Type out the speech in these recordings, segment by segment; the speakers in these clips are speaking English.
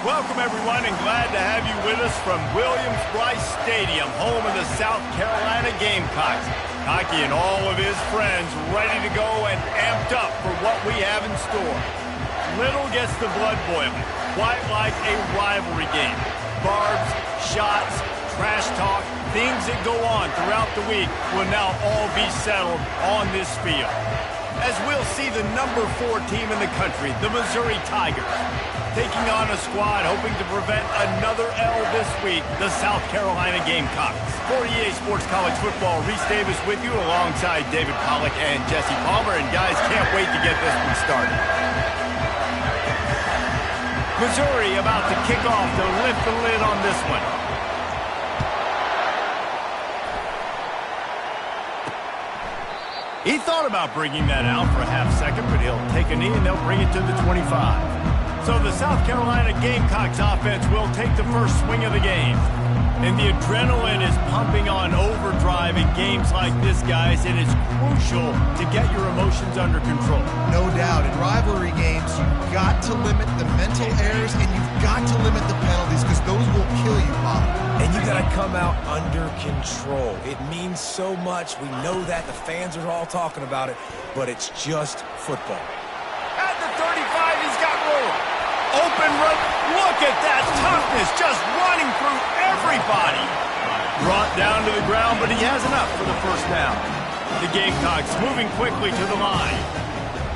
Welcome, everyone, and glad to have you with us from Williams-Brice Stadium, home of the South Carolina Gamecocks. Hockey and all of his friends ready to go and amped up for what we have in store. Little gets the blood boiling, quite like a rivalry game. Barbs, shots, trash talk, things that go on throughout the week will now all be settled on this field. As we'll see the number 4 team in the country, the Missouri Tigers, taking on a squad hoping to prevent another L this week, the South Carolina Gamecocks. For EA Sports College Football, Reese Davis with you alongside David Pollack and Jesse Palmer. And guys, can't wait to get this one started. Missouri about to kick off to lift the lid on this one. He thought about bringing that out for a half second, but he'll take a knee and they'll bring it to the 25. So the South Carolina Gamecocks offense will take the first swing of the game. And the adrenaline is pumping on overdrive in games like this, guys, and it's crucial to get your emotions under control. No doubt. In rivalry games, you've got to limit the mental errors and you've got to limit the penalties because those will kill you, Bob. And you got to come out under control. It means so much. We know that. The fans are all talking about it, but it's just football. At the 35, he's got room. Open run. Look at that toughness, just running through everybody. Brought down to the ground, but he has enough for the first down. The Gamecocks moving quickly to the line.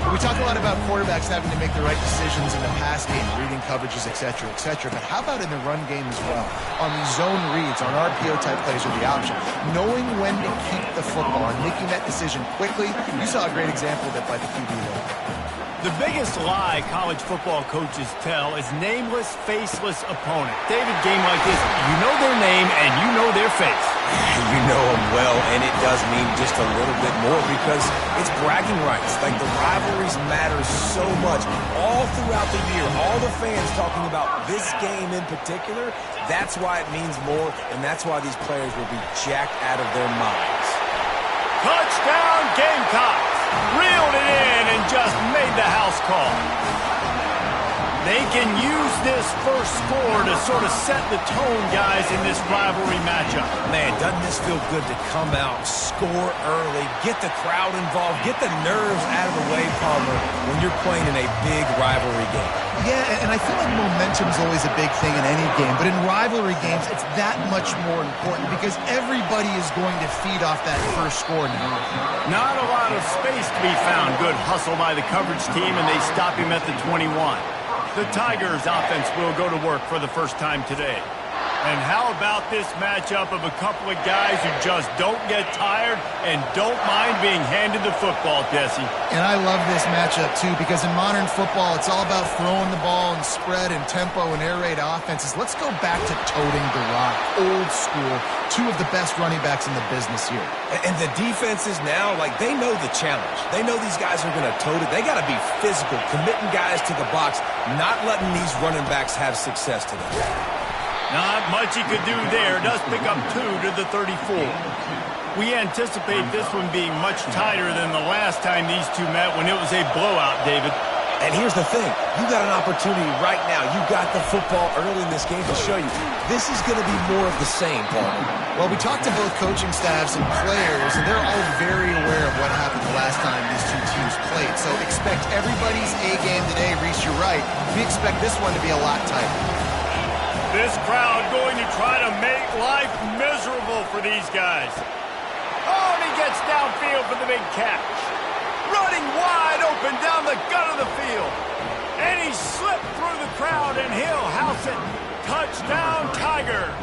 We talk a lot about quarterbacks having to make the right decisions in the pass game, reading coverages, etc., etc. But how about in the run game as well? On these zone reads, on RPO-type plays are the option. Knowing when to keep the football and making that decision quickly. You saw a great example of that by the QB there. The biggest lie college football coaches tell is nameless, faceless opponent. David, game like this, you know their name and you know their face. You know them well, and it does mean just a little bit more because it's bragging rights. Like, the rivalries matter so much all throughout the year. All the fans talking about this game in particular, that's why it means more, and that's why these players will be jacked out of their minds. Touchdown, Gamecocks! Reeled it in and just made the house call. They can use this first score to sort of set the tone, guys, in this rivalry matchup. Man, doesn't this feel good to come out, score early, get the crowd involved, get the nerves out of the way, Palmer, when you're playing in a big rivalry game? Yeah, and I feel like momentum's always a big thing in any game, but in rivalry games, it's that much more important because everybody is going to feed off that first score now. Not a lot of space to be found. Good hustle by the coverage team, and they stop him at the 21. The Tigers offense will go to work for the first time today. And how about this matchup of a couple of guys who just don't get tired and don't mind being handed the football, Jesse? And I love this matchup, too, because in modern football, it's all about throwing the ball and spread and tempo and air raid offenses. Let's go back to toting the rock. Old school. 2 of the best running backs in the business here. And the defenses now, like, they know the challenge. They know these guys are going to tote it. They got to be physical, committing guys to the box, not letting these running backs have success today. Not much he could do there. Does pick up 2 to the 34. We anticipate this one being much tighter than the last time these two met when it was a blowout, David. And here's the thing. You got an opportunity right now. You got the football early in this game to show you. This is going to be more of the same, Paul. Well, we talked to both coaching staffs and players, and they're all very aware of what happened the last time these two teams played. So expect everybody's A game today. Reese, you're right. We expect this one to be a lot tighter. This crowd going to try to make life miserable for these guys. Oh, and he gets downfield for the big catch. Running wide open down the gut of the field. And he slipped through the crowd, and he'll house it. Touchdown, Tigers.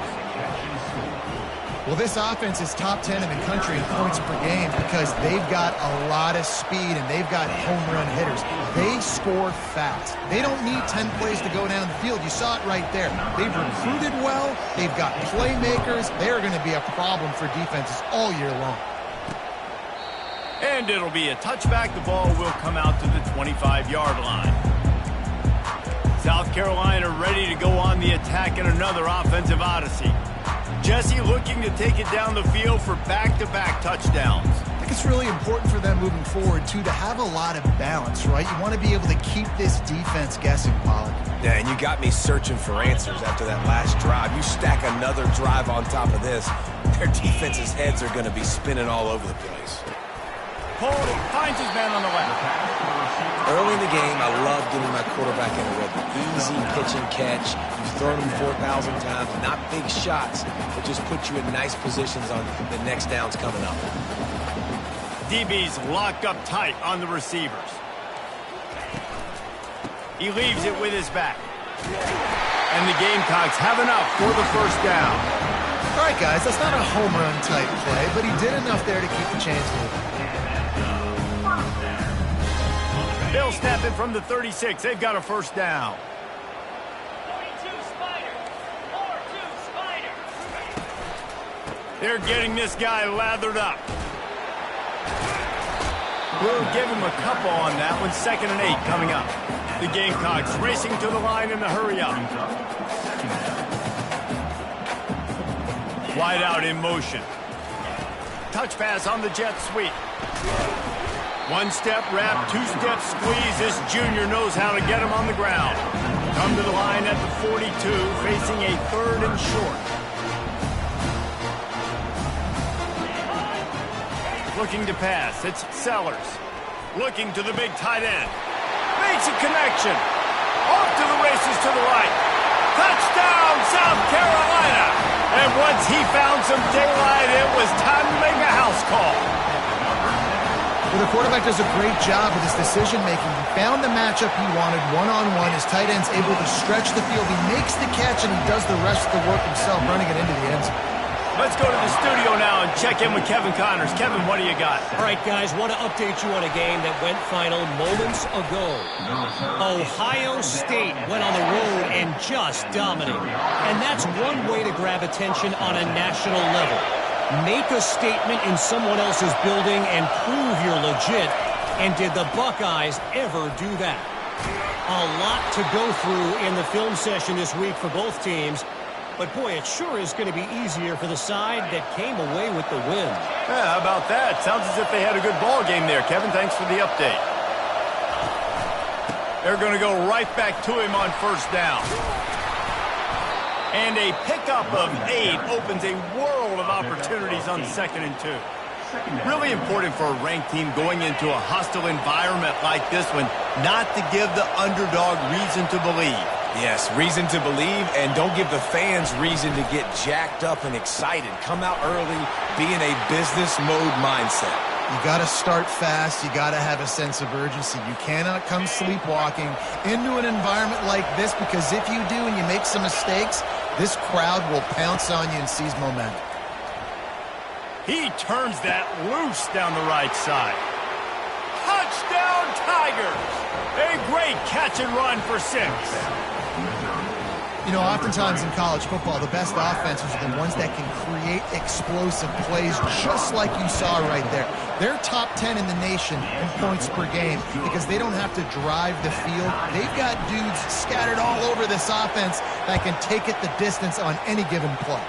Well, this offense is top 10 in the country in points per game because they've got a lot of speed and they've got home run hitters. They score fast. They don't need 10 plays to go down the field. You saw it right there. They've recruited well. They've got playmakers. They're going to be a problem for defenses all year long. And it'll be a touchback. The ball will come out to the 25-yard line. South Carolina ready to go on the attack in another offensive odyssey. Jesse looking to take it down the field for back-to-back touchdowns. I can it's really important for them moving forward, too, to have a lot of balance, right? You want to be able to keep this defense guessing, Pollard. Yeah, and you got me searching for answers after that last drive. You stack another drive on top of this, their defense's heads are going to be spinning all over the place. Cole finds his man on the left. Early in the game, I love getting my quarterback in a rhythm. Easy pitch and catch. You've thrown them 4,000 times. Not big shots, but just put you in nice positions on the next downs coming up. DB's locked up tight on the receivers. He leaves it with his back. And the Gamecocks have enough for the first down. All right, guys, that's not a home run type play, but he did enough there to keep the chains moving. They'll snap it from the 36. They've got a first down. 42 Spiders. 4-2 Spiders. They're getting this guy lathered up. We'll give him a couple on that one. 2nd and 8 coming up. The Gamecocks racing to the line in the hurry up. Wide out in motion. Touch pass on the jet sweep. One-step wrap, two-step squeeze. This junior knows how to get him on the ground. Come to the line at the 42, facing a 3rd and short. Looking to pass, it's Sellers. Looking to the big tight end. Makes a connection. Off to the races to the right. Touchdown, South Carolina! And once he found some daylight, it was time to make a house call. Well, the quarterback does a great job with his decision-making. He found the matchup he wanted one-on-one. His tight end's able to stretch the field. He makes the catch, and he does the rest of the work himself, running it into the end zone. Let's go to the studio now and check in with Kevin Connors. Kevin, what do you got? All right, guys, want to update you on a game that went final moments ago. Ohio State went on the road and just dominated. And that's one way to grab attention on a national level. Make a statement in someone else's building and prove you're legit. And did the Buckeyes ever do that? A lot to go through in the film session this week for both teams. But, boy, it sure is going to be easier for the side that came away with the win. Yeah, how about that? Sounds as if they had a good ball game there. Kevin, thanks for the update. They're going to go right back to him on first down. And a pickup of 8 opens a world of opportunities on 2nd and 2. Really important for a ranked team going into a hostile environment like this one, not to give the underdog reason to believe. Yes, reason to believe, and don't give the fans reason to get jacked up and excited. Come out early, be in a business mode mindset. You got to start fast. You got to have a sense of urgency. You cannot come sleepwalking into an environment like this, because if you do and you make some mistakes, this crowd will pounce on you and seize momentum. He turns that loose down the right side. Touchdown, Tigers! A great catch and run for 6. You know, oftentimes in college football, the best offenses are the ones that can create explosive plays, just like you saw right there. They're top 10 in the nation in points per game because they don't have to drive the field. They've got dudes scattered all over this offense that can take it the distance on any given play.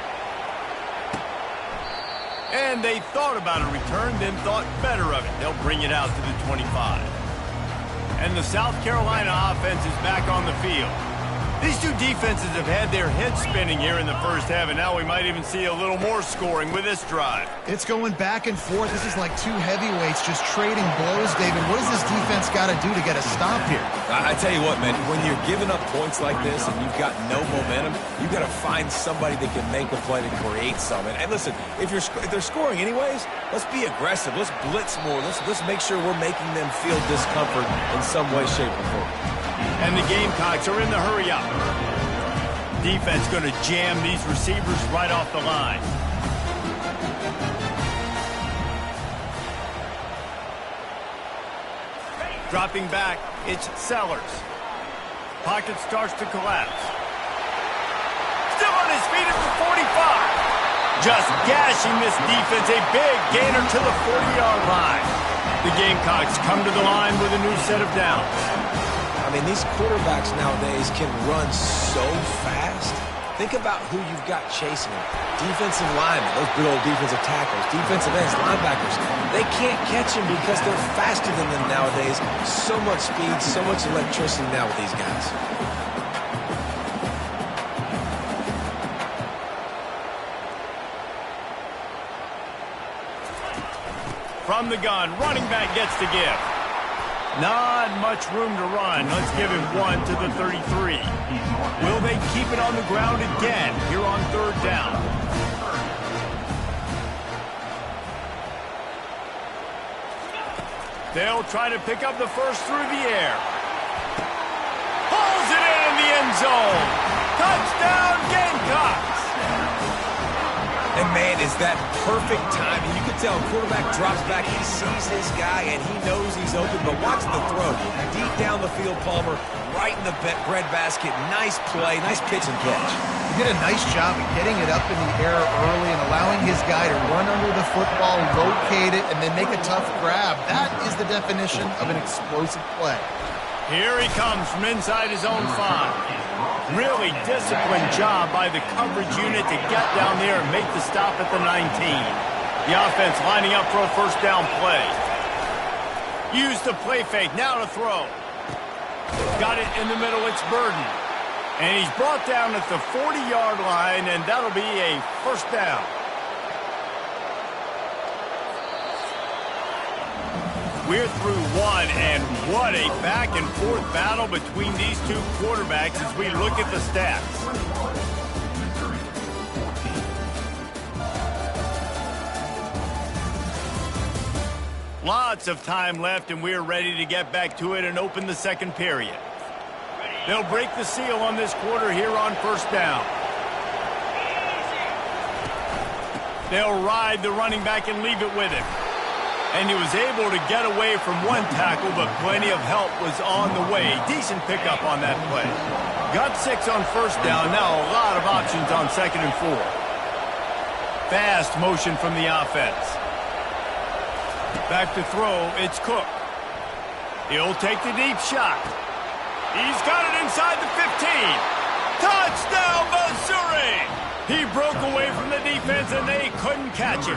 And they thought about a return, then thought better of it. They'll bring it out to the 25. And the South Carolina offense is back on the field. These two defenses have had their heads spinning here in the first half, and now we might even see a little more scoring with this drive. It's going back and forth. This is like two heavyweights just trading blows, David. What does this defense got to do to get a stop here? I tell you what, man, when you're giving up points like this and you've got no momentum, you've got to find somebody that can make a play to create something. And listen, if they're scoring anyways, let's be aggressive. Let's blitz more. Let's make sure we're making them feel discomfort in some way, shape, or form. And the Gamecocks are in the hurry-up. Defense going to jam these receivers right off the line. Dropping back, it's Sellers. Pocket starts to collapse. Still on his feet at the 45. Just gashing this defense, a big gainer to the 40-yard line. The Gamecocks come to the line with a new set of downs. I mean, these quarterbacks nowadays can run so fast. Think about who you've got chasing him. Defensive linemen, those big old defensive tackles, defensive ends, linebackers. They can't catch him because they're faster than them nowadays. So much speed, so much electricity now with these guys. From the gun, running back gets to give. Not much room to run. Let's give him 1 to the 33. Will they keep it on the ground again here on 3rd down? They'll try to pick up the first through the air. Pulls it in the end zone. Touchdown, Gamecocks! And man, is that perfect timing. You can tell quarterback drops back, he sees his guy, and he knows he's open. But watch the throw. Deep down the field, Palmer, right in the breadbasket. Nice play, nice pitch and catch. He did a nice job of getting it up in the air early and allowing his guy to run under the football, locate it, and then make a tough grab. That is the definition of an explosive play. Here he comes from inside his own 5. Really disciplined job by the coverage unit to get down there and make the stop at the 19. The offense lining up for a first down play. Use the play fake, now to throw. Got it in the middle, it's Burden. And he's brought down at the 40-yard line, and that'll be a first down. We're through 1, and what a back-and-forth battle between these two quarterbacks as we look at the stats. Lots of time left, and we're ready to get back to it and open the second period. They'll break the seal on this quarter here on first down. They'll ride the running back and leave it with him. And he was able to get away from one tackle, but plenty of help was on the way. Decent pickup on that play. Got 6 on first down. Now a lot of options on 2nd and 4. Fast motion from the offense. Back to throw, it's Cook. He'll take the deep shot. He's got it inside the 15. Touchdown, Missouri! He broke away from the defense, and they couldn't catch him.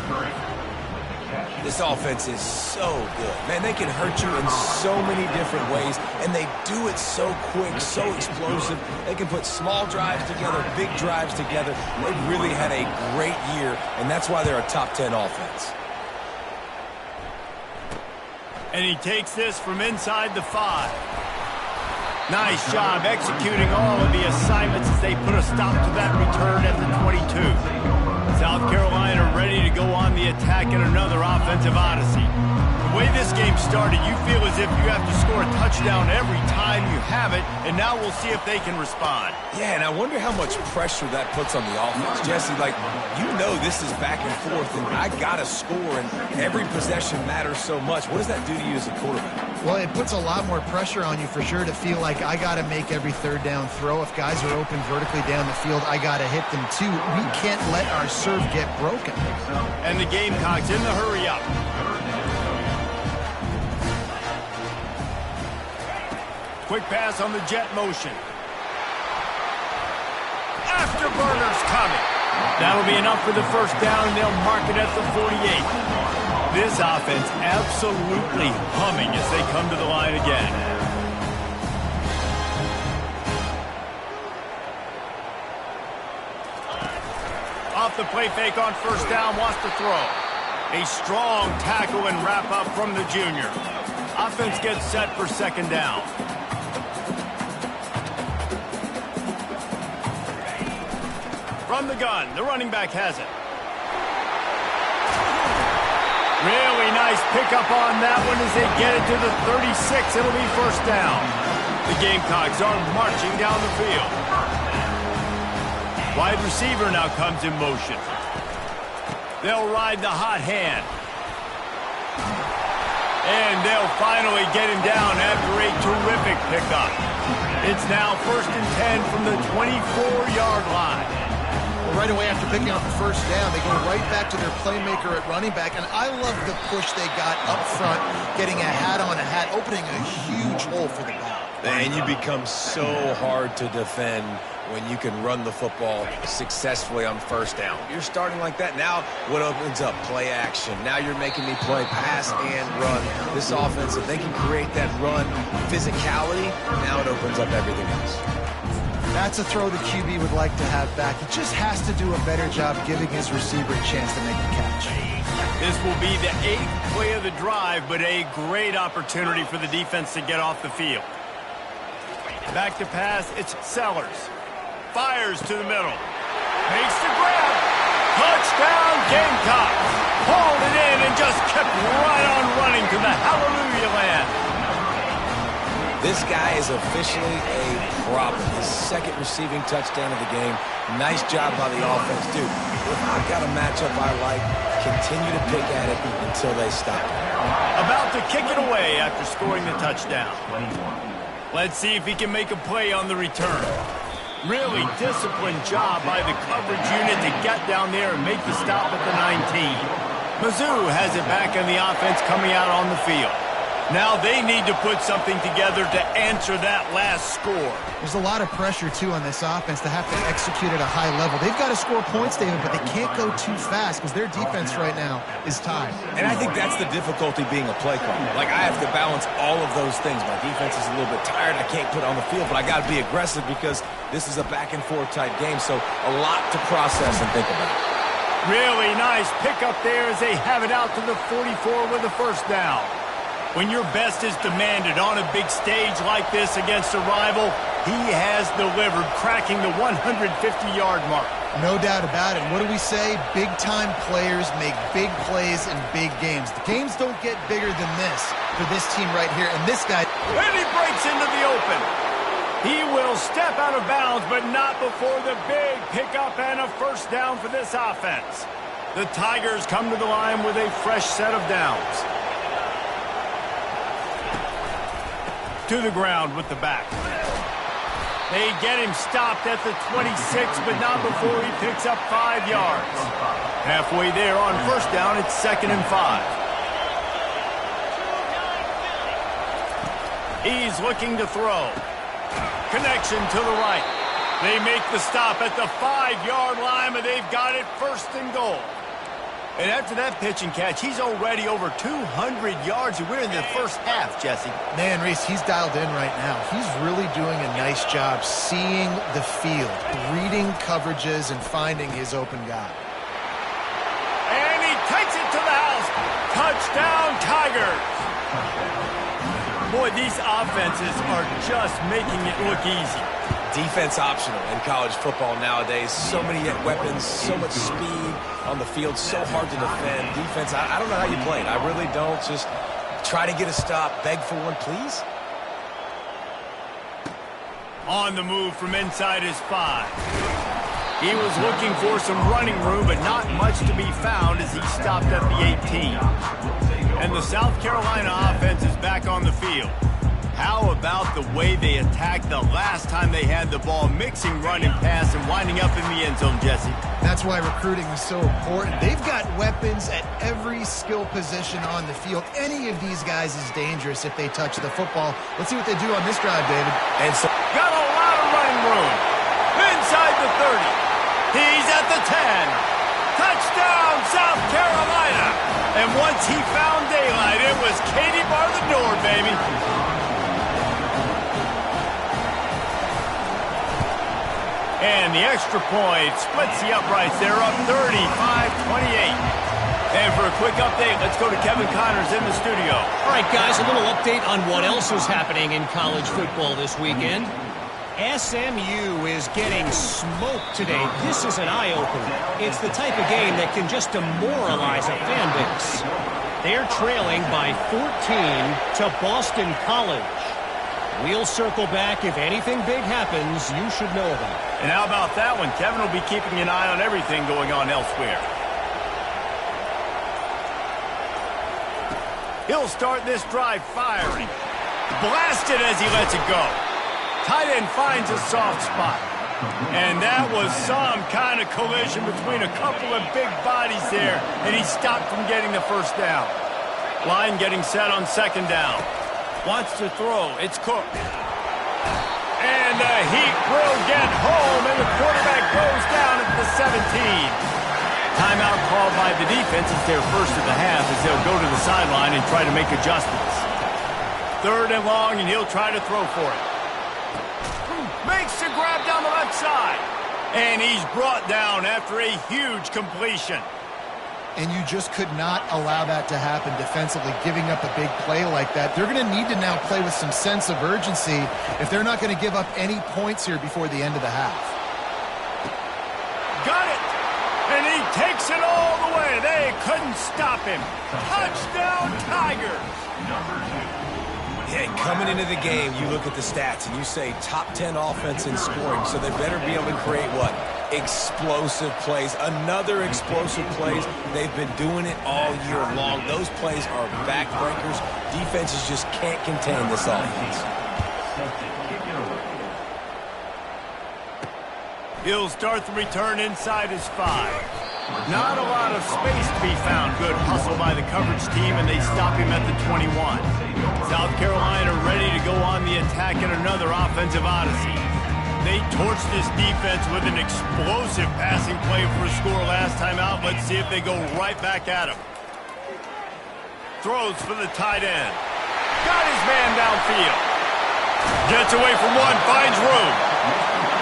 This offense is so good. Man, they can hurt you in so many different ways, and they do it so quick, so explosive. They can put small drives together, big drives together. They've really had a great year, and that's why they're a top 10 offense. And he takes this from inside the 5. Nice job executing all of the assignments as they put a stop to that return at the 22. South Carolina ready to go on the attack in another offensive odyssey. The way this game started, you feel as if you have to score a touchdown every time you have it, and now we'll see if they can respond. Yeah, and I wonder how much pressure that puts on the offense. Jesse, like, you know this is back and forth, and I got to score, and every possession matters so much. What does that do to you as a quarterback? Well, it puts a lot more pressure on you for sure to feel like I got to make every 3rd down throw. If guys are open vertically down the field, I got to hit them too. We can't let our serve get broken. And the Gamecocks in the hurry up. Quick pass on the jet motion. Afterburner's coming. That'll be enough for the first down, and they'll mark it at the 48. This offense absolutely humming as they come to the line again. Off the play fake on first down, wants to throw. A strong tackle and wrap up from the junior. Offense gets set for 2nd down. From the gun, the running back has it. Really nice pickup on that one as they get it to the 36. It'll be first down. The Gamecocks are marching down the field. Wide receiver now comes in motion. They'll ride the hot hand. And they'll finally get him down after a terrific pickup. It's now 1st and 10 from the 24-yard line. Right away after picking up the first down, they go right back to their playmaker at running back, and I love the push they got up front, getting a hat on a hat, opening a huge hole for the ball. And you become so hard to defend when you can run the football successfully on first down. You're starting like that. Now what opens up? Play action. Now you're making me play pass and run. This offense, if they can create that run physicality, now it opens up everything else. That's a throw the QB would like to have back. He just has to do a better job giving his receiver a chance to make the catch. This will be the 8th play of the drive, but a great opportunity for the defense to get off the field. Back to pass, it's Sellers. Fires to the middle. Makes the grab. Touchdown, Gamecocks. Hauled it in and just kept right on running to the hallelujah land. This guy is officially a problem. His second receiving touchdown of the game. Nice job by the offense. Dude, if I've got a matchup I like, continue to pick at it until they stop. About to kick it away after scoring the touchdown. Let's see if he can make a play on the return. Really disciplined job by the coverage unit to get down there and make the stop at the 19. Mizzou has it back on the offense coming out on the field. Now they need to put something together to answer that last score. There's a lot of pressure, too, on this offense to have to execute at a high level. They've got to score points, David, but they can't go too fast because their defense right now is tied. And I think that's the difficulty being a play caller. Like, I have to balance all of those things. My defense is a little bit tired. I can't put it on the field, but I got to be aggressive because this is a back-and-forth type game, so a lot to process and think about. Really nice pickup there as they have it out to the 44 with a first down. When your best is demanded on a big stage like this against a rival, he has delivered, cracking the 150-yard mark. No doubt about it. What do we say? Big-time players make big plays in big games. The games don't get bigger than this for this team right here. And this guy... And he breaks into the open. He will step out of bounds, but not before the big pickup and a first down for this offense. The Tigers come to the line with a fresh set of downs. To the ground with the back. They get him stopped at the 26, but not before he picks up 5 yards. Halfway there on first down, it's 2nd and 5. He's looking to throw. Connection to the right. They make the stop at the 5-yard line, but they've got it 1st and goal. And after that pitch and catch, he's already over 200 yards, and we're in the first half, Jesse. Man, Reese, he's dialed in right now. He's really doing a nice job seeing the field, reading coverages, and finding his open guy. And he takes it to the house. Touchdown, Tigers. Boy, these offenses are just making it look easy. Defense optional in college football nowadays. So many weapons, so much speed on the field, so hard to defend. Defense, I don't know how you play it. I really don't. Just try to get a stop, beg for one, please. On the move from inside his 5. He was looking for some running room, but not much to be found as he stopped at the 18. And the South Carolina offense is back on the field. How about the way they attacked the last time they had the ball, mixing run and pass and winding up in the end zone, Jesse? That's why recruiting is so important. They've got weapons at every skill position on the field. Any of these guys is dangerous if they touch the football. Let's see what they do on this drive, David. And so got a lot of running room. Inside the 30. He's at the 10. Touchdown, South Carolina. And once he found daylight, it was Katie bar the door, baby. And the extra point splits the uprights. They're up 35-28. And for a quick update, let's go to Kevin Connors in the studio. All right, guys, a little update on what else is happening in college football this weekend. SMU is getting smoked today. This is an eye-opener. It's the type of game that can just demoralize a fan base. They're trailing by 14 to Boston College. We'll circle back. If anything big happens, you should know about it. And how about that one? Kevin will be keeping an eye on everything going on elsewhere. He'll start this drive firing. Blasted as he lets it go. Tight end finds a soft spot. And that was some kind of collision between a couple of big bodies there, and he stopped from getting the first down. Line getting set on 2nd down. Wants to throw. It's Cook. And the Heat will get home, and the quarterback goes down at the 17. Timeout called by the defense. It's their first of the half as they'll go to the sideline and try to make adjustments. 3rd and long, and he'll try to throw for it. Makes the grab down the left side. And he's brought down after a huge completion. And you just could not allow that to happen defensively, giving up a big play like that. They're going to need to now play with some sense of urgency if they're not going to give up any points here before the end of the half. Got it! And he takes it all the way. They couldn't stop him. Touchdown, Tigers! Yeah, coming into the game, you look at the stats and you say top 10 offense in scoring, so they better be able to create what? Explosive plays. Another explosive plays. They've been doing it all year long. Those plays are backbreakers. Defenses just can't contain this offense. He'll start the return inside his 5. Not a lot of space to be found. Good hustle by the coverage team, and they stop him at the 21. South Carolina ready to go on the attack in another offensive odyssey. They torched this defense with an explosive passing play for a score last time out. Let's see if they go right back at him. Throws for the tight end. Got his man downfield. Gets away from one, finds room.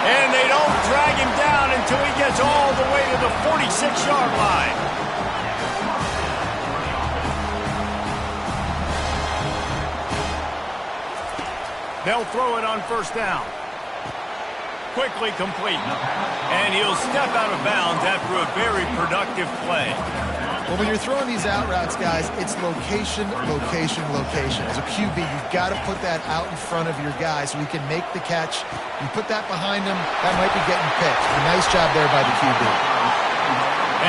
And they don't drag him down until he gets all the way to the 46-yard line. They'll throw it on 1st down. Quickly complete. And he'll step out of bounds after a very productive play. Well, when you're throwing these out routes, guys, it's location, location, location. As a QB, you've got to put that out in front of your guy so he can make the catch. You put that behind him, that might be getting picked. A nice job there by the QB.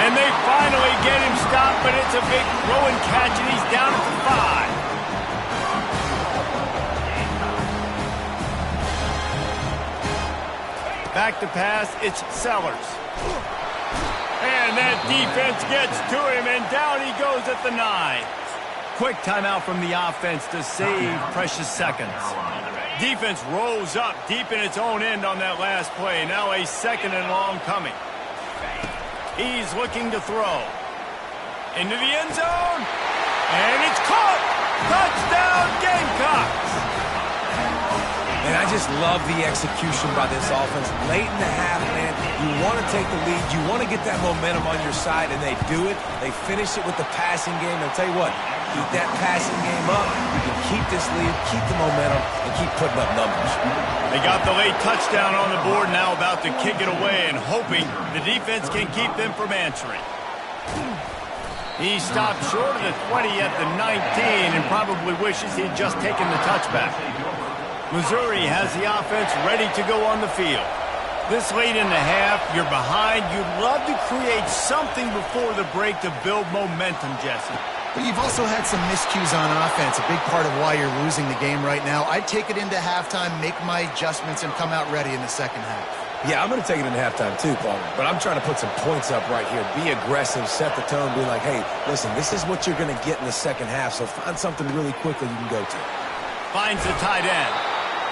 And they finally get him stopped, but it's a big throw and catch, and he's down at the 5. Back to pass, it's Sellers. And that defense gets to him, and down he goes at the 9. Quick timeout from the offense to save precious seconds. Defense rose up deep in its own end on that last play. Now a 2nd and long coming. He's looking to throw. Into the end zone. And it's caught. Touchdown, Gamecocks. And I just love the execution by this offense. Late in the half, man, you want to take the lead. You want to get that momentum on your side, and they do it. They finish it with the passing game. I'll tell you what, keep that passing game up. You can keep this lead, keep the momentum, and keep putting up numbers. They got the late touchdown on the board, now about to kick it away and hoping the defense can keep them from answering. He stopped short of the 20 at the 19 and probably wishes he'd just taken the touchback. Missouri has the offense ready to go on the field. This late in the half, you're behind. You'd love to create something before the break to build momentum, Jesse. But you've also had some miscues on offense, a big part of why you're losing the game right now. I'd take it into halftime, make my adjustments, and come out ready in the 2nd half. Yeah, I'm going to take it into halftime too, Paul. But I'm trying to put some points up right here. Be aggressive, set the tone, be like, hey, listen, this is what you're going to get in the 2nd half, so find something really quickly you can go to. Finds the tight end.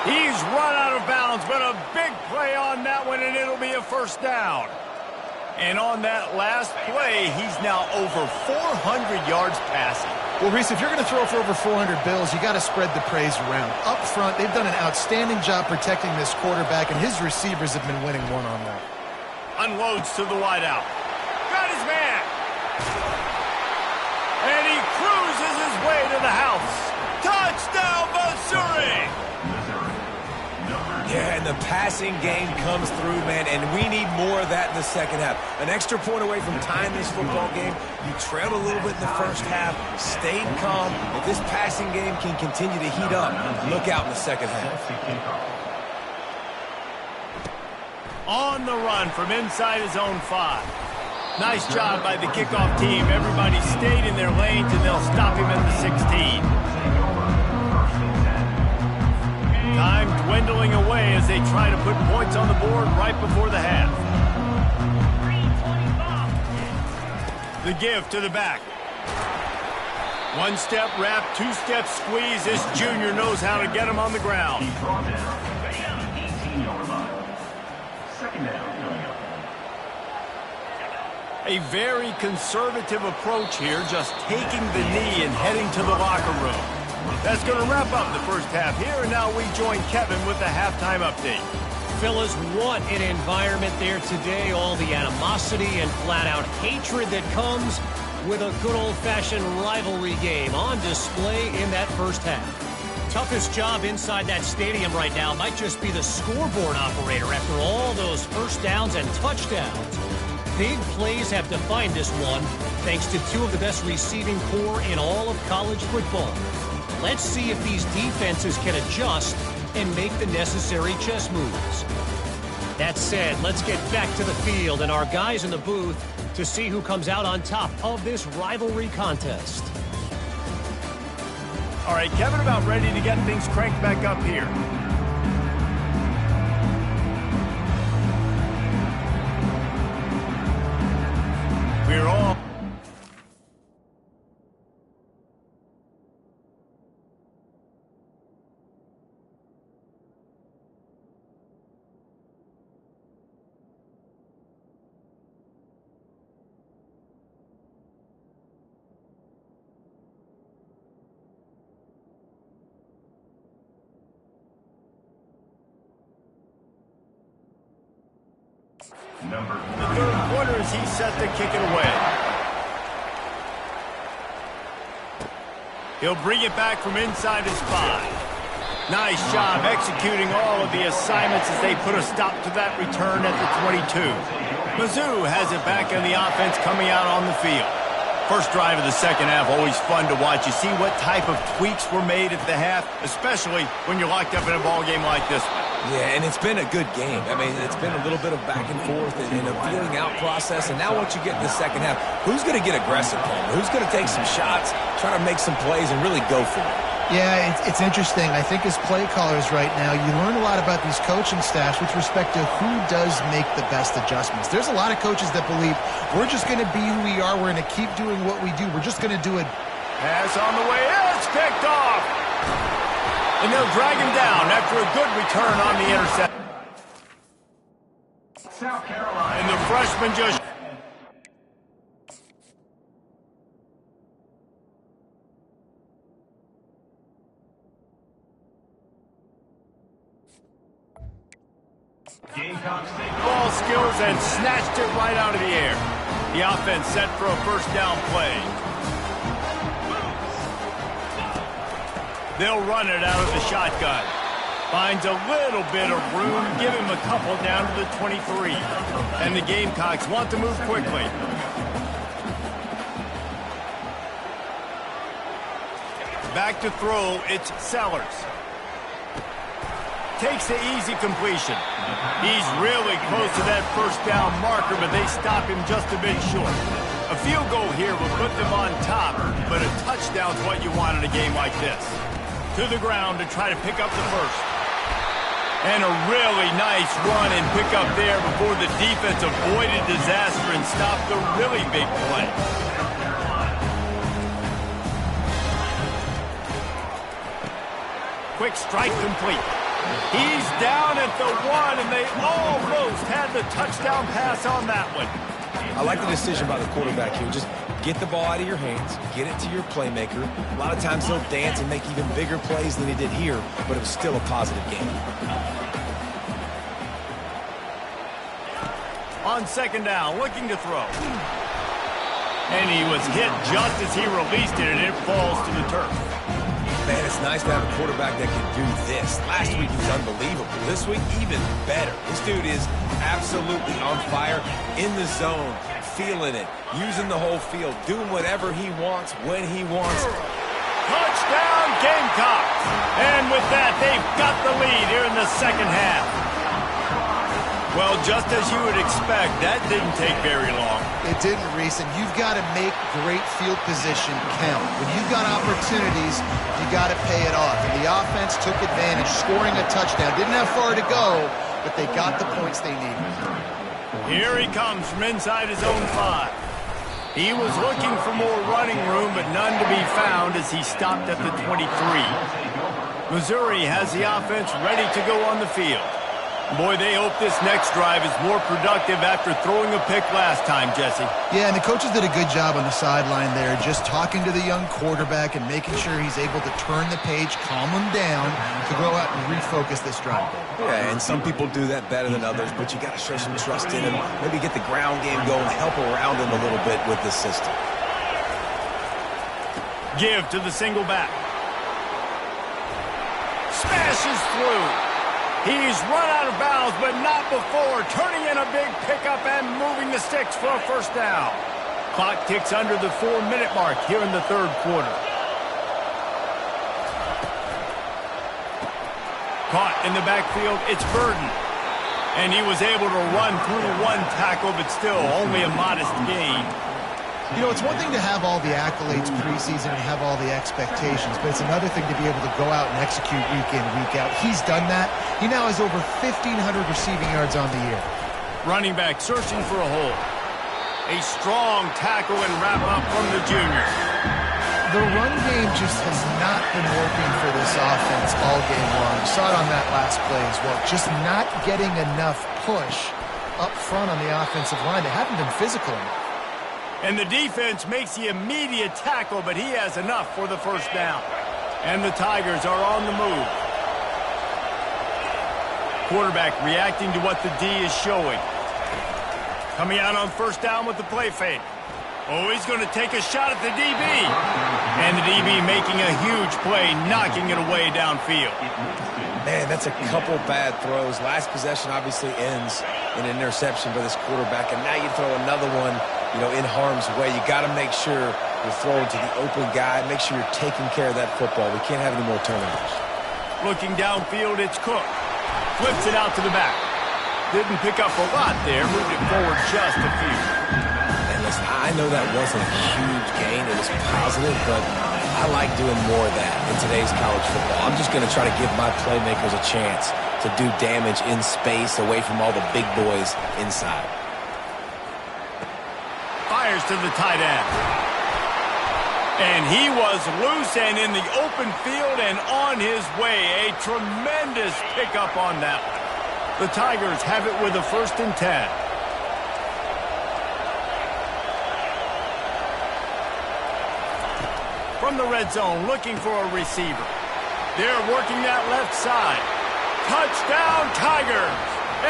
He's run out of bounds, but a big play on that one, and it'll be a 1st down. And on that last play, he's now over 400 yards passing. Well, Reese, if you're going to throw for over 400 bills, you got to spread the praise around. Up front, they've done an outstanding job protecting this quarterback, and his receivers have been winning one-on-one. Unloads to the wideout. Got his man. And he cruises his way to the house. Touchdown, Missouri! Yeah, and the passing game comes through, man, and we need more of that in the 2nd half. An extra point away from tying this football game. You trailed a little bit in the 1st half, stayed calm. If this passing game can continue to heat up, look out in the 2nd half. On the run from inside his own 5. Nice job by the kickoff team. Everybody stayed in their lanes, and they'll stop him at the 16. Time dwindling away as they try to put points on the board right before the half. The give to the back. 1-step wrap, 2-step squeeze. This junior knows how to get him on the ground. A very conservative approach here, just taking the knee and heading to the locker room. That's going to wrap up the first half here, and now we join Kevin with the halftime update. Fellas, what an environment there today. All the animosity and flat-out hatred that comes with a good old-fashioned rivalry game on display in that first half. Toughest job inside that stadium right now might just be the scoreboard operator after all those first downs and touchdowns. Big plays have defined this one, thanks to two of the best receiving corps in all of college football. Let's see if these defenses can adjust and make the necessary chess moves. That said, let's get back to the field and our guys in the booth to see who comes out on top of this rivalry contest. All right, Kevin, about ready to get things cranked back up here. We're all... The third quarter as he's set to kick it away. He'll bring it back from inside his 5. Nice job executing all of the assignments as they put a stop to that return at the 22. Mizzou has it back in the offense coming out on the field. First drive of the second half, always fun to watch. You see what type of tweaks were made at the half, especially when you're locked up in a ball game like this one. Yeah, and it's been a good game. I mean, it's been a little bit of back and forth and a feeling out process. And now once you get in the second half, who's going to get aggressive, Palmer? Who's going to take some shots, try to make some plays, and really go for it? Yeah, it's interesting. I think as play callers right now, you learn a lot about these coaching staffs with respect to who does make the best adjustments. There's a lot of coaches that believe we're just going to be who we are. We're going to keep doing what we do. We're just going to do it. Pass on the way. It's picked off. And they'll drag him down after a good return on the interception. South Carolina. And the freshman just... Ball skills and snatched it right out of the air. The offense set for a first down play. They'll run it out of the shotgun. Finds a little bit of room, give him a couple down to the 23. And the Gamecocks want to move quickly. Back to throw, it's Sellers. Takes the easy completion. He's really close to that first down marker, but they stop him just a bit short. A field goal here will put them on top, but a touchdown's what you want in a game like this. To the ground to try to pick up the first. And a really nice run and pick up there before the defense avoided disaster and stopped the really big play. Quick strike complete. He's down at the 1, and they almost had the touchdown pass on that one. I like the decision by the quarterback here. Just get the ball out of your hands, get it to your playmaker. A lot of times he'll dance and make even bigger plays than he did here, but it was still a positive game. On second down, looking to throw. And he was hit just as he released it, and it falls to the turf. Man, it's nice to have a quarterback that can do this. Last week he was unbelievable. This week, even better. This dude is absolutely on fire, in the zone, feeling it, using the whole field, doing whatever he wants, when he wants. Touchdown, Gamecocks! And with that, they've got the lead here in the second half. Well, just as you would expect, that didn't take very long. It didn't, Reese, and you've got to make great field position count. When you've got opportunities, you got to pay it off. And the offense took advantage, scoring a touchdown. Didn't have far to go, but they got the points they needed. Here he comes from inside his own 5. He was looking for more running room, but none to be found as he stopped at the 23. Missouri has the offense ready to go on the field. Boy, they hope this next drive is more productive after throwing a pick last time, Jesse. Yeah, and the coaches did a good job on the sideline there, just talking to the young quarterback and making sure he's able to turn the page, calm him down, to go out and refocus this drive. Yeah, and some people do that better than others, but you got to show some trust in him. Maybe get the ground game going, help around him a little bit with the system. Give to the single back. Smashes through. He's run out of bounds, but not before turning in a big pickup and moving the sticks for a first down. Clock ticks under the 4-minute mark here in the third quarter. Caught in the backfield, it's Burden. And he was able to run through one tackle, but still only a modest gain. You know, it's one thing to have all the accolades preseason and have all the expectations, but it's another thing to be able to go out and execute week in, week out. He's done that. He now has over 1,500 receiving yards on the year. Running back searching for a hole. A strong tackle and wrap up from the junior. The run game just has not been working for this offense all game long. You saw it on that last play as well. Just not getting enough push up front on the offensive line. They haven't been physical enough. And the defense makes the immediate tackle, but he has enough for the first down. And the Tigers are on the move. Quarterback reacting to what the D is showing. Coming out on first down with the play fake. Oh, he's going to take a shot at the DB. And the DB making a huge play, knocking it away downfield. Man, that's a couple bad throws. Last possession obviously ends in an interception by this quarterback, and now you throw another one, you know, in harm's way. You got to make sure you're throwing to the open guy. Make sure you're taking care of that football. We can't have any more turnovers. Looking downfield, it's Cook. Flips it out to the back. Didn't pick up a lot there. Moved it forward just a few. And listen, I know that wasn't a huge gain. It was positive, but I like doing more of that in today's college football. I'm just going to try to give my playmakers a chance to do damage in space away from all the big boys inside. Fires to the tight end. And he was loose and in the open field and on his way. A tremendous pickup on that one. The Tigers have it with a 1st and 10. From the red zone, looking for a receiver. They're working that left side. Touchdown, Tigers!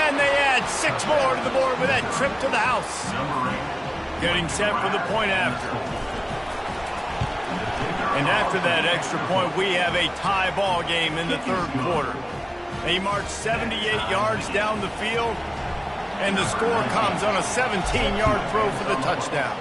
And they add 6 more to the board with that trip to the house. Getting set for the point after. And after that extra point, we have a tie ball game in the third quarter. They march 78 yards down the field, and the score comes on a 17-yard throw for the touchdown.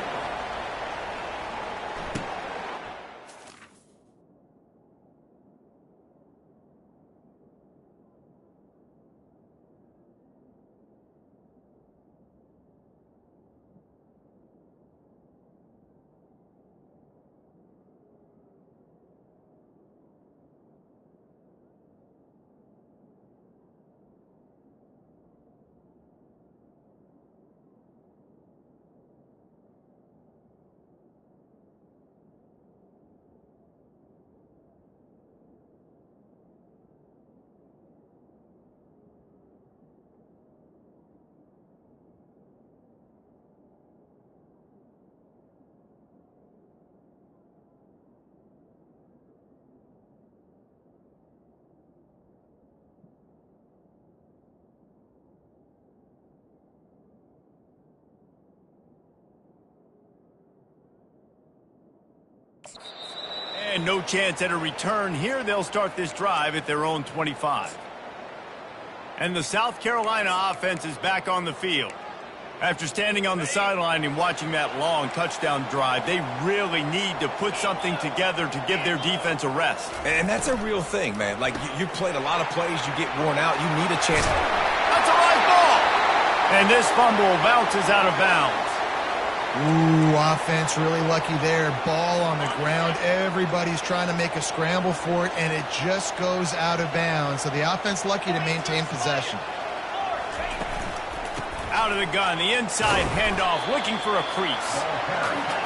And no chance at a return here. They'll start this drive at their own 25. And the South Carolina offense is back on the field. After standing on the sideline and watching that long touchdown drive, they really need to put something together to give their defense a rest. And that's a real thing, man. Like, you played a lot of plays, you get worn out, you need a chance. That's a live ball! And this fumble bounces out of bounds. Ooh, offense really lucky there. Ball on the ground. Everybody's trying to make a scramble for it, and it just goes out of bounds. So the offense lucky to maintain possession. Out of the gun, the inside handoff, looking for a crease.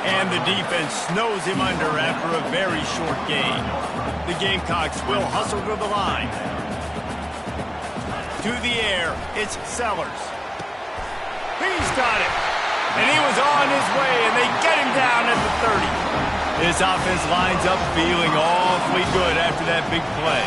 And the defense snows him under after a very short gain. The Gamecocks will hustle to the line. to the air. It's Sellers. He's got it. And he was on his way, and they get him down at the 30. This offense lines up feeling awfully good after that big play.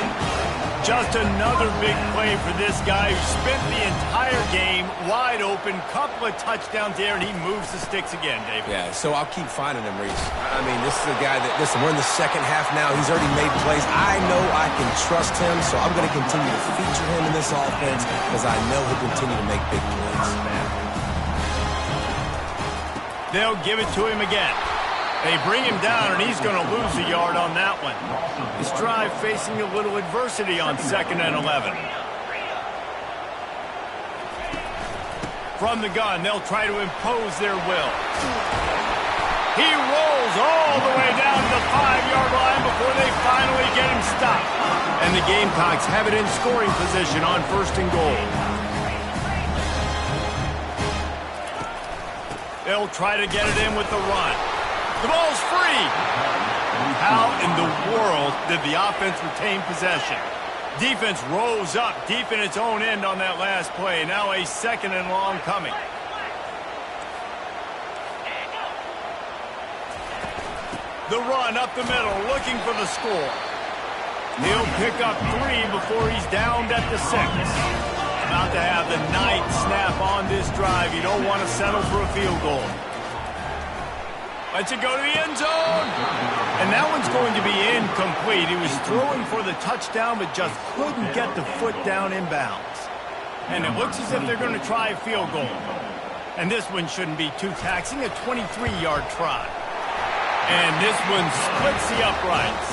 Just another big play for this guy who spent the entire game wide open. Couple of touchdowns there, and he moves the sticks again, David. Yeah, so I'll keep finding him, Reese. I mean, this is a guy that, listen, we're in the second half now. He's already made plays. I know I can trust him, so I'm going to continue to feature him in this offense because I know he'll continue to make big plays. They'll give it to him again. They bring him down, and he's going to lose a yard on that one. This drive facing a little adversity on 2nd and 11. From the gun, they'll try to impose their will. He rolls all the way down to the 5-yard line before they finally get him stopped. And the Gamecocks have it in scoring position on 1st and goal. They'll try to get it in with the run. The ball's free. How in the world did the offense retain possession? Defense rose up deep in its own end on that last play. Now a 2nd and long coming. The run up the middle, looking for the score. He'll pick up 3 before he's downed at the 6. About to have the 9th snap on this drive. You don't want to settle for a field goal. Lets it go to the end zone. And that one's going to be incomplete. He was throwing for the touchdown, but just couldn't get the foot down in bounds. And it looks as if they're going to try a field goal. And this one shouldn't be too taxing, a 23-yard try. And this one splits the uprights.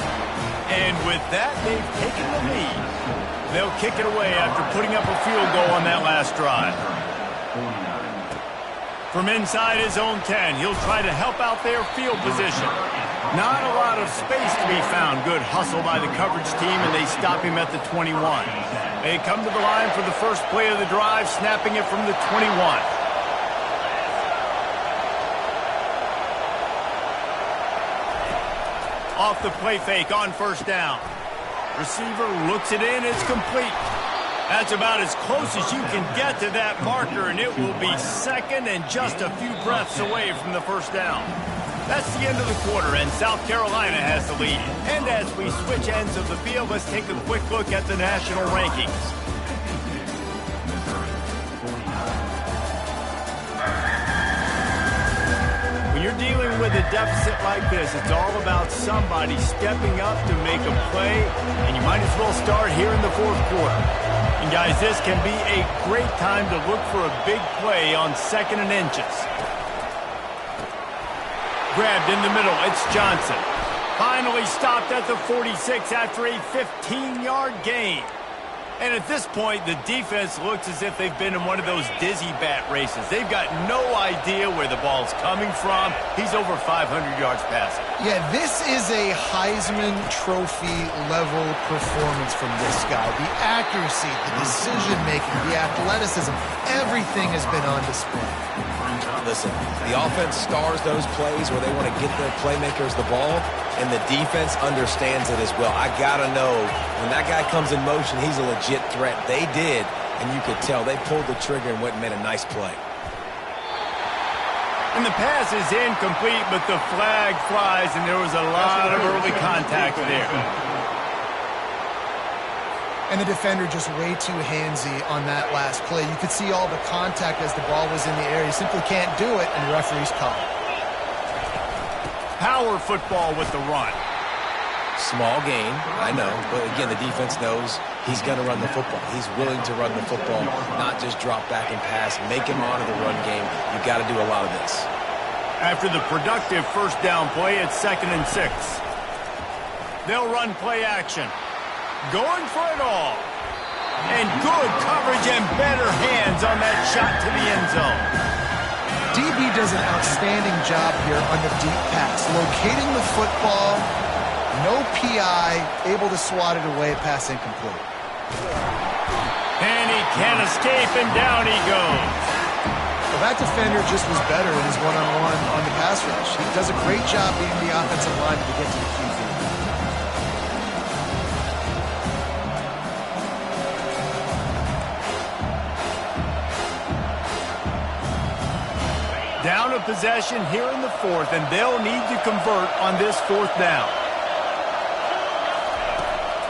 And with that, they've taken the lead. They'll kick it away after putting up a field goal on that last drive. From inside his own 10, he'll try to help out their field position. Not a lot of space to be found. Good hustle by the coverage team, and they stop him at the 21. They come to the line for the first play of the drive, snapping it from the 21. Off the play fake on 1st down. Receiver looks it in. It's complete. That's about as close as you can get to that marker, and it will be 2nd and just a few breaths away from the 1st down. That's the end of the quarter, and South Carolina has the lead. And as we switch ends of the field, let's take a quick look at the national rankings. When you're dealing with a deficit like this, it's all about somebody stepping up to make a play, and you might as well start here in the 4th quarter. And guys, this can be a great time to look for a big play on 2nd and inches. Grabbed in the middle, it's Johnson. Finally stopped at the 46 after a 15-yard gain. And at this point, the defense looks as if they've been in one of those dizzy bat races. They've got no idea where the ball's coming from. He's over 500 yards passing. Yeah, this is a Heisman Trophy level performance from this guy. The accuracy, the decision-making, the athleticism, everything has been on display. Listen, the offense stars those plays where they want to get their playmakers the ball, and the defense understands it as well. I got to know, when that guy comes in motion, he's a legit threat. They did, and you could tell they pulled the trigger and went and made a nice play. And the pass is incomplete, but the flag flies, and there was a lot of early contact there. And the defender just way too handsy on that last play. You could see all the contact as the ball was in the air. He simply can't do it, and the referee's caught. Power football with the run. Small gain, I know, but again, the defense knows he's going to run the football. He's willing to run the football, not just drop back and pass, make him honor the run game. You've got to do a lot of this. After the productive 1st down play, it's 2nd and 6. They'll run play action. Going for it all. And good coverage and better hands on that shot to the end zone. DB does an outstanding job here on the deep pass. Locating the football, no PI, able to swat it away, pass incomplete. And he can't escape, and down he goes. Well, that defender just was better in his one-on-one on the pass rush. He does a great job being the offensive lineman to get to the QB. Down a possession here in the fourth, and they'll need to convert on this fourth down.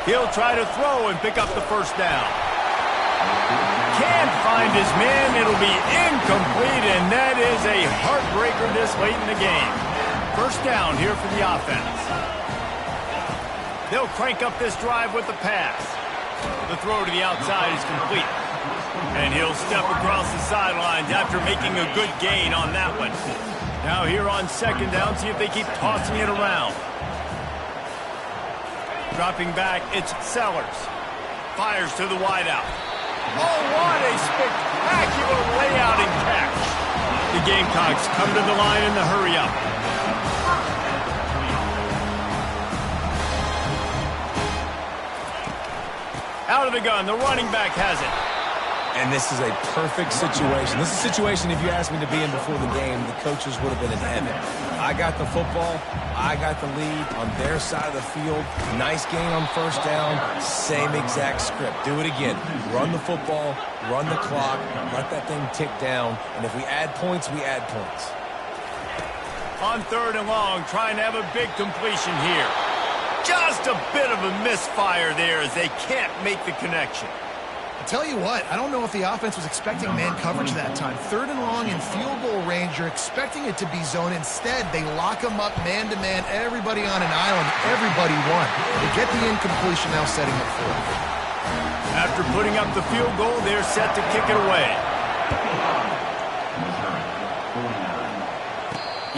He'll try to throw and pick up the first down. Can't find his man. It'll be incomplete, and that is a heartbreaker this late in the game. First down here for the offense. They'll crank up this drive with the pass. The throw to the outside is complete. And he'll step across the sidelines after making a good gain on that one. Now here on second down, see if they keep tossing it around. Dropping back, it's Sellers. Fires to the wideout. Oh, what a spectacular layout and catch. The Gamecocks come to the line in the hurry-up. Out of the gun, the running back has it. And this is a perfect situation. This is a situation, if you asked me to be in before the game, the coaches would have been in heaven. I got the football. I got the lead on their side of the field. Nice gain on first down. Same exact script. Do it again. Run the football, run the clock, let that thing tick down. And if we add points, we add points. On third and long, trying to have a big completion here. Just a bit of a misfire there as they can't make the connection. I tell you what, I don't know if the offense was expecting man coverage that time. Third and long in field goal range, you're expecting it to be zone. Instead, they lock them up man-to-man, everybody on an island, everybody won. They get the incompletion, now setting up fourth. After putting up the field goal, they're set to kick it away.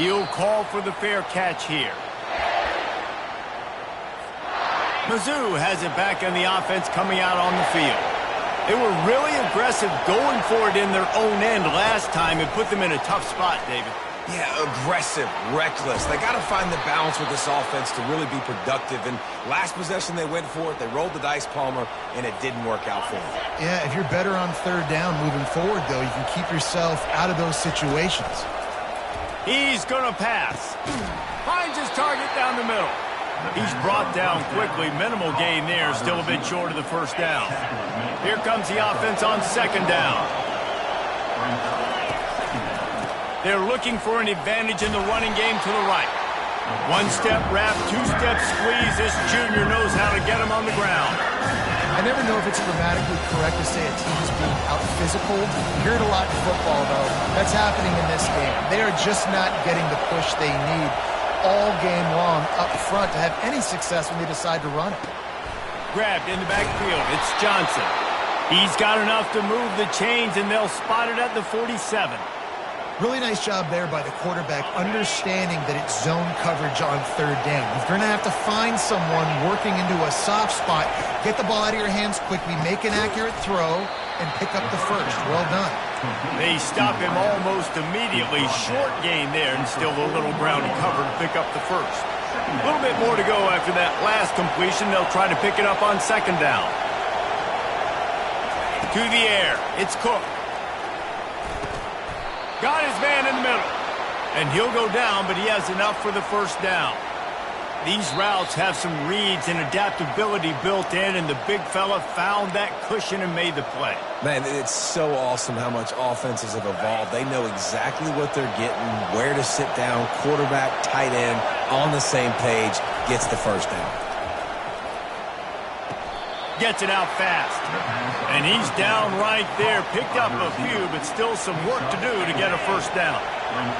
He'll call for the fair catch here. Mizzou has it back on the offense coming out on the field. They were really aggressive going for it in their own end last time and put them in a tough spot, David. Yeah, aggressive, reckless. They got to find the balance with this offense to really be productive. And last possession, they went for it. They rolled the dice, Palmer, and it didn't work out for them. Yeah, if you're better on third down moving forward, though, you can keep yourself out of those situations. He's going to pass. Finds his target down the middle. He's brought down quickly. Minimal gain there. Still a bit short of the first down. Here comes the offense on second down. They're looking for an advantage in the running game to the right. One-step wrap, two-step squeeze. This junior knows how to get him on the ground. I never know if it's grammatically correct to say a team is being out-physical. You hear it a lot in football, though. That's happening in this game. They are just not getting the push they need all game long up front to have any success when they decide to run it. Grabbed in the backfield. It's Johnson. He's got enough to move the chains, and they'll spot it at the 47. Really nice job there by the quarterback, understanding that it's zone coverage on third down. You're going to have to find someone working into a soft spot, get the ball out of your hands quickly, make an accurate throw, and pick up the first. Well done. They stop him almost immediately. Short gain there, and still a little ground to cover to pick up the first. A little bit more to go after that last completion. They'll try to pick it up on second down. To the air. It's Cook. Got his man in the middle. And he'll go down, but he has enough for the first down. These routes have some reads and adaptability built in, and the big fella found that cushion and made the play. Man, it's so awesome how much offenses have evolved. They know exactly what they're getting, where to sit down, quarterback, tight end, on the same page, gets the first down. Gets it out fast. And he's down right there. Picked up a few, but still some work to do to get a first down.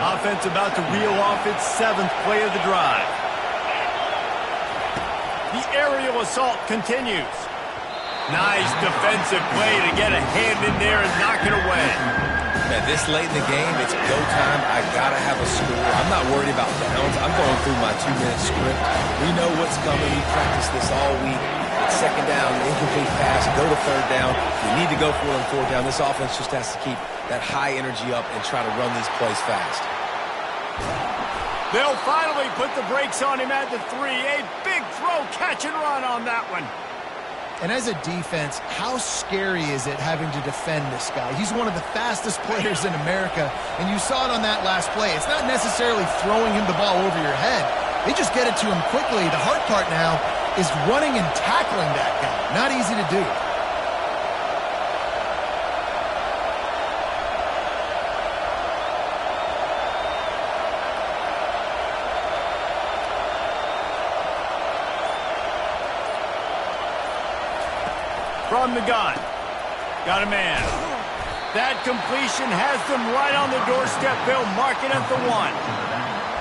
Offense about to reel off its 7th play of the drive. The aerial assault continues. Nice defensive play to get a hand in there and knock it away. Man, this late in the game, it's go time. I got to have a score. I'm not worried about downs. I'm going through my 2-minute script. We know what's coming. We practiced this all week. It's second down, incomplete pass, go to third down. We need to go for it on fourth down. This offense just has to keep that high energy up and try to run these plays fast. They'll finally put the brakes on him at the 3. A big throw, catch and run on that one. And as a defense, how scary is it having to defend this guy? He's one of the fastest players in America, and you saw it on that last play. It's not necessarily throwing him the ball over your head. They just get it to him quickly. The hard part now is running and tackling that guy. Not easy to do. from the gun. Got a man. That completion has them right on the doorstep. They'll mark it at the 1.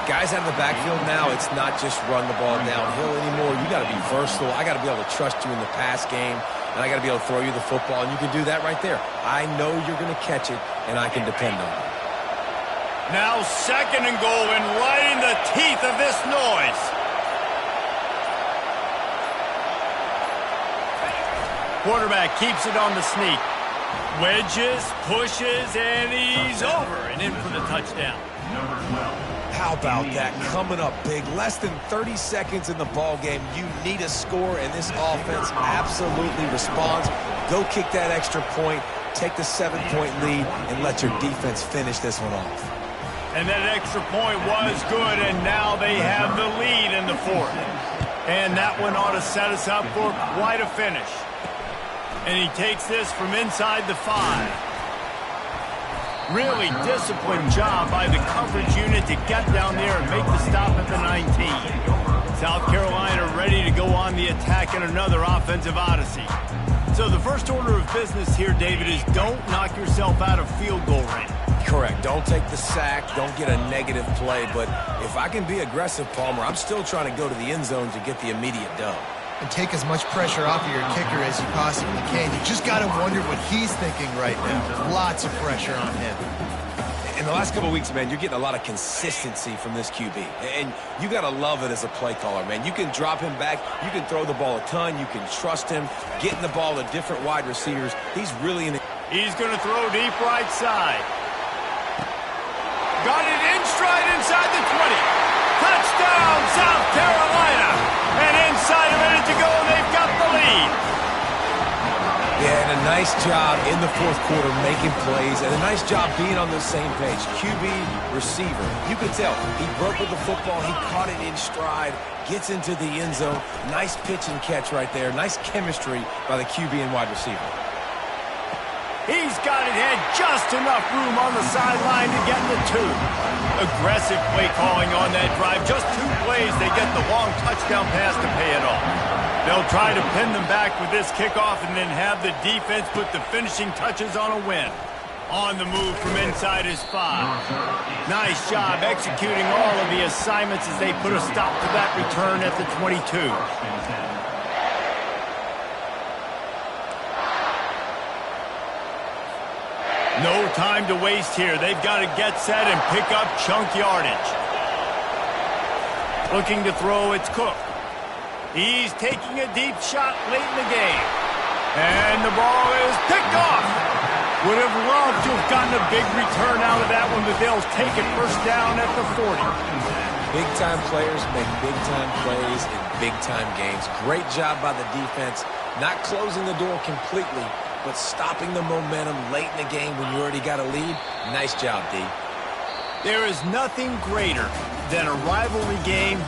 Guys out of the backfield now, it's not just run the ball downhill anymore. You got to be versatile. I got to be able to trust you in the pass game, and I got to be able to throw you the football, and you can do that right there. I know you're going to catch it, and I can depend on it. Now 2nd and goal, and right in the teeth of this noise. Quarterback keeps it on the sneak. Wedges, pushes, and he's over and in for the touchdown. How about that? Coming up big. Less than 30 seconds in the ball game. You need a score, and this offense absolutely responds. Go kick that extra point, take the 7-point lead, and let your defense finish this one off. And that extra point was good, and now they have the lead in the 4th. And that one ought to set us up for quite a finish. And he takes this from inside the 5. Really disciplined job by the coverage unit to get down there and make the stop at the 19. South Carolina ready to go on the attack in another offensive odyssey. So the first order of business here, David, is don't knock yourself out of field goal range. Correct. Don't take the sack. Don't get a negative play. But if I can be aggressive, Palmer, I'm still trying to go to the end zone to get the immediate dub. And take as much pressure off of your kicker as you possibly can. You just got to wonder what he's thinking right now. Lots of pressure on him. In the last couple of weeks, man, you're getting a lot of consistency from this QB. And you got to love it as a play caller, man. You can drop him back. You can throw the ball a ton. You can trust him. Getting the ball to different wide receivers. He's really in it. He's going to throw deep right side. Got it in stride inside the 20. Touchdown, South Carolina. And inside a minute to go, they've got the lead. Yeah, and a nice job in the 4th quarter making plays, and a nice job being on the same page. QB, receiver. You could tell he broke with the football. He caught it in stride, gets into the end zone. Nice pitch and catch right there. Nice chemistry by the QB and wide receiver. He's got it, had just enough room on the sideline to get the 2. Aggressive play calling on that drive. Just 2 plays, they get the long touchdown pass to pay it off. They'll try to pin them back with this kickoff and then have the defense put the finishing touches on a win. On the move from inside his 5. Nice job executing all of the assignments as they put a stop to that return at the 22. No time to waste here. They've got to get set and pick up chunk yardage. Looking to throw, it's Cook. He's taking a deep shot late in the game. And the ball is picked off. Would have loved to have gotten a big return out of that one, but they'll take it first down at the 40. Big-time players make big-time plays in big-time games. Great job by the defense, not closing the door completely, but stopping the momentum late in the game when you already got a lead. Nice job, D. There is nothing greater than a rivalry game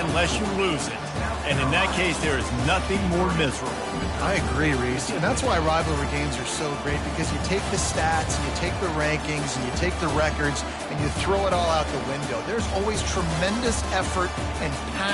unless you lose it. And in that case, there is nothing more miserable. I agree, Reese. And that's why rivalry games are so great, because you take the stats, and you take the rankings, and you take the records, and you throw it all out the window. There's always tremendous effort and passion.